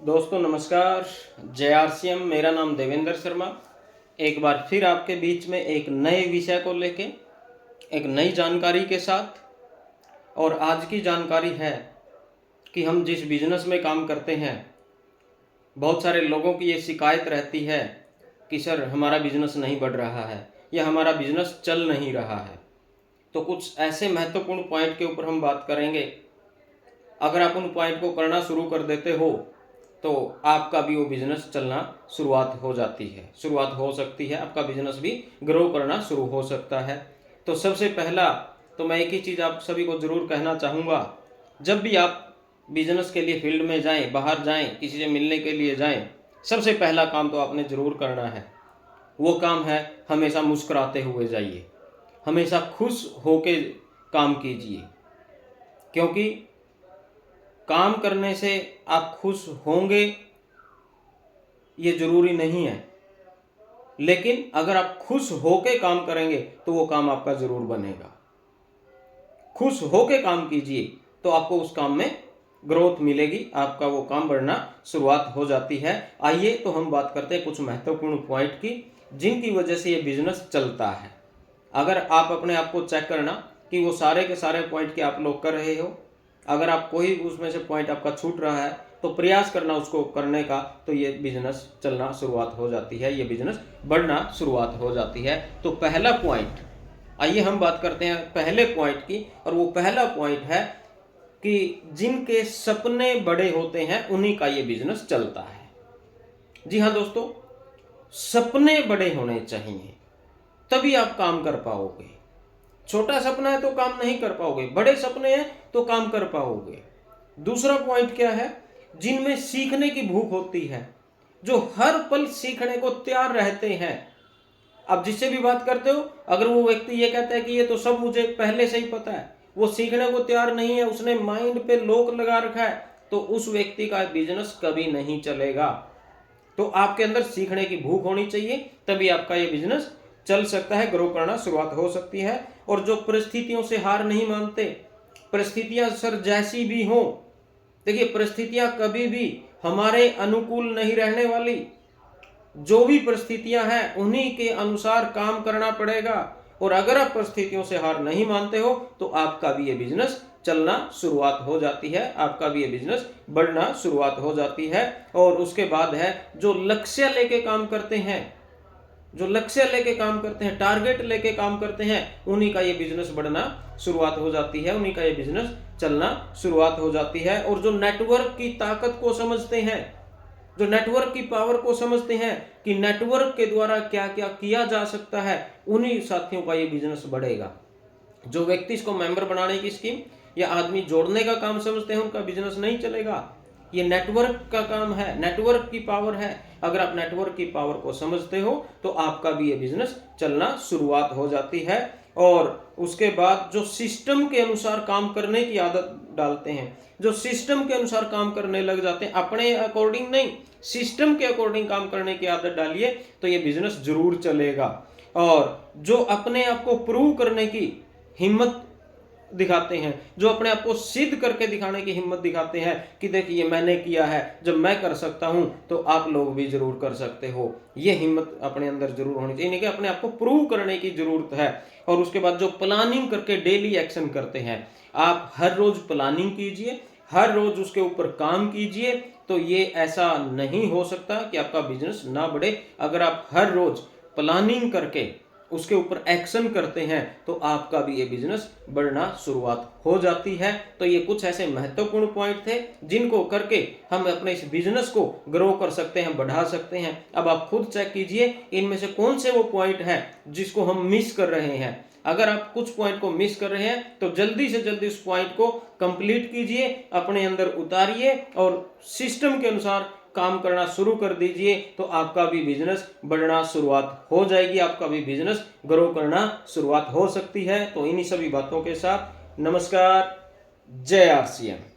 दोस्तों नमस्कार। JRCM मेरा नाम देवेंद्र शर्मा एक बार फिर आपके बीच में एक नए विषय को लेके एक नई जानकारी के साथ। और आज की जानकारी है कि हम जिस बिज़नेस में काम करते हैं, बहुत सारे लोगों की ये शिकायत रहती है कि सर हमारा बिज़नेस नहीं बढ़ रहा है या हमारा बिज़नेस चल नहीं रहा है। तो कुछ ऐसे महत्वपूर्ण पॉइंट के ऊपर हम बात करेंगे। अगर आप उन पॉइंट को करना शुरू कर देते हो तो आपका भी वो बिज़नेस चलना शुरुआत हो सकती है, आपका बिज़नेस भी ग्रो करना शुरू हो सकता है। तो सबसे पहला तो मैं एक ही चीज़ आप सभी को ज़रूर कहना चाहूँगा, जब भी आप बिज़नेस के लिए फील्ड में जाएं, बाहर जाएं, किसी से मिलने के लिए जाएं, सबसे पहला काम तो आपने ज़रूर करना है। वो काम है हमेशा मुस्कुराते हुए जाइए, हमेशा खुश होके काम कीजिए, क्योंकि काम करने से आप खुश होंगे ये ज़रूरी नहीं है, लेकिन अगर आप खुश होके काम करेंगे तो वो काम आपका ज़रूर बनेगा। खुश होके काम कीजिए तो आपको उस काम में ग्रोथ मिलेगी, आपका वो काम बढ़ना शुरुआत हो जाती है। आइए तो हम बात करते हैं कुछ महत्वपूर्ण पॉइंट की, जिनकी वजह से ये बिज़नेस चलता है। अगर आप अपने आप को चेक करना कि वो सारे के सारे पॉइंट के आप लोग कर रहे हो, अगर आप कोई उसमें से पॉइंट आपका छूट रहा है तो प्रयास करना उसको करने का, तो ये बिजनेस चलना शुरुआत हो जाती है, ये बिजनेस बढ़ना शुरुआत हो जाती है। तो पहला पॉइंट, आइए हम बात करते हैं पहले पॉइंट की। और वो पहला पॉइंट है कि जिनके सपने बड़े होते हैं उन्हीं का ये बिजनेस चलता है। जी हाँ दोस्तों, सपने बड़े होने चाहिए, तभी आप काम कर पाओगे। छोटा सपना है तो काम नहीं कर पाओगे, बड़े सपने हैं तो काम कर पाओगे। दूसरा पॉइंट क्या है, जिनमें सीखने की भूख होती है, जो हर पल सीखने को तैयार रहते हैं। अब जिससे भी बात करते हो, अगर वो व्यक्ति ये कहता है कि ये तो सब मुझे पहले से ही पता है, वो सीखने को तैयार नहीं है, उसने माइंड पे लॉक लगा रखा है, तो उस व्यक्ति का बिजनेस कभी नहीं चलेगा। तो आपके अंदर सीखने की भूख होनी चाहिए, तभी आपका ये बिजनेस चल सकता है, ग्रो करना शुरुआत हो सकती है। और जो परिस्थितियों से हार नहीं मानते, परिस्थितियां सर जैसी भी हो, देखिए परिस्थितियां कभी भी हमारे अनुकूल नहीं रहने वाली। जो भी परिस्थितियां हैं उन्हीं के अनुसार काम करना पड़ेगा। और अगर आप परिस्थितियों से हार नहीं मानते हो तो आपका भी ये बिजनेस चलना शुरुआत हो जाती है, आपका भी ये बिजनेस बढ़ना शुरुआत हो जाती है। और उसके बाद है जो लक्ष्य लेके काम करते हैं, जो लक्ष्य लेके काम करते हैं, टारगेट लेके काम करते हैं, उन्हीं का ये बिजनेस बढ़ना शुरुआत हो जाती है, उन्हीं का ये बिजनेस चलना शुरुआत हो जाती है। और जो नेटवर्क की ताकत को समझते हैं, जो नेटवर्क की पावर को समझते हैं कि नेटवर्क के द्वारा क्या क्या किया जा सकता है, उन्हीं साथियों का ये बिजनेस बढ़ेगा। जो व्यक्ति इसको मेंबर बनाने की स्कीम या आदमी जोड़ने का काम समझते हैं, उनका बिजनेस नहीं चलेगा। ये नेटवर्क का काम है, नेटवर्क की पावर है। अगर आप नेटवर्क की पावर को समझते हो तो आपका भी ये बिजनेस चलना शुरुआत हो जाती है। और उसके बाद जो सिस्टम के अनुसार काम करने की आदत डालते हैं, जो सिस्टम के अनुसार काम करने लग जाते हैं, अपने अकॉर्डिंग नहीं, सिस्टम के अकॉर्डिंग काम करने की आदत डालिए तो ये बिजनेस जरूर चलेगा। और जो अपने आप को प्रूव करने की हिम्मत दिखाते हैं, जो अपने आप को सिद्ध करके दिखाने की हिम्मत दिखाते हैं कि देखिए मैंने किया है, जब मैं कर सकता हूं तो आप लोग भी जरूर कर सकते हो, ये हिम्मत अपने अंदर जरूर होनी चाहिए, कि अपने आप को प्रूव करने की जरूरत है। और उसके बाद जो प्लानिंग करके डेली एक्शन करते हैं, आप हर रोज प्लानिंग कीजिए, हर रोज उसके ऊपर काम कीजिए, तो ये ऐसा नहीं हो सकता कि आपका बिजनेस ना बढ़े। अगर आप हर रोज प्लानिंग करके उसके ऊपर एक्शन करते हैं तो आपका भी ये बिजनेस बढ़ना शुरुआत हो जाती है। तो ये कुछ ऐसे महत्वपूर्ण पॉइंट थे जिनको करके हम अपने इस बिजनेस को ग्रो कर सकते हैं, बढ़ा सकते हैं। अब आप खुद चेक कीजिए इनमें से कौन से वो पॉइंट हैं जिसको हम मिस कर रहे हैं। अगर आप कुछ पॉइंट को मिस कर रहे हैं तो जल्दी से जल्दी उस पॉइंट को कंप्लीट कीजिए, अपने अंदर उतारिए और सिस्टम के अनुसार काम करना शुरू कर दीजिए, तो आपका भी बिजनेस बढ़ना शुरुआत हो जाएगी, आपका भी बिजनेस ग्रो करना शुरुआत हो सकती है। तो इन्हीं सभी बातों के साथ नमस्कार, JRCM।